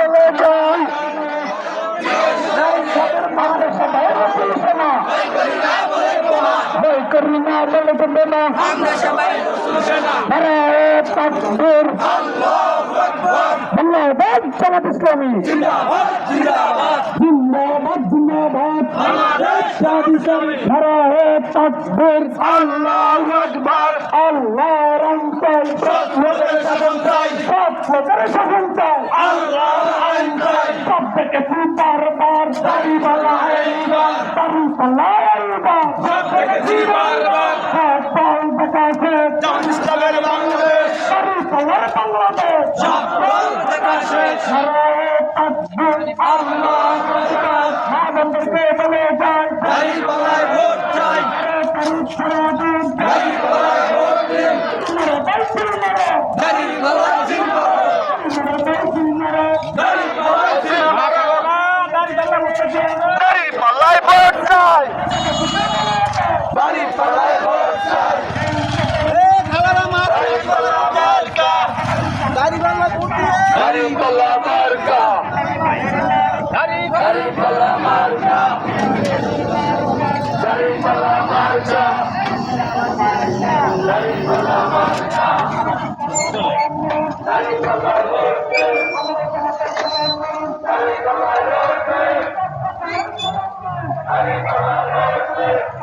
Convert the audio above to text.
চলে যায় বাংলাদেশে বই করি না বলে দেবে না তাকবীর ধন্যবাদ জামাত ইসলামী জিন্দাবাদ জিন্দাবাদ নারায়ে তাকবীর আল্লাহু আকবার আল্লাহর আইন সব লোকের শাসন চাই সব লোকের শাসন চাই আল্লাহর আইন চাই সব থেকে বারবার দাড়িওয়ালা আইনবার দাড়িওয়ালা আইনবার সব থেকে বারবার সব দেখাছে জামাত ইসলামের বাংলাদেশ দাড়িওয়ালার বাংলাদেশ সব দেখাছে নারায়ে তাকবীর আল্লাহু আকবার আমাদেরকে বলে যায় দাড়িওয়ালায় ভোট চাই দাড়িওয়ালায় ভোট দিন দাড়িওয়ালায় দাড়িপাল্লায় ভোট চাই দাড়িপাল্লায় ভোট চাই দাড়িপাল্লা মার্কা দাড়িপাল্লা মার্কা দাড়িপাল্লা মার্কা দাড়িপাল্লা মার্কা দাড়িপাল্লা ভোট দাড়িপাল্লা ভোট দাড়িপাল্লা ভোট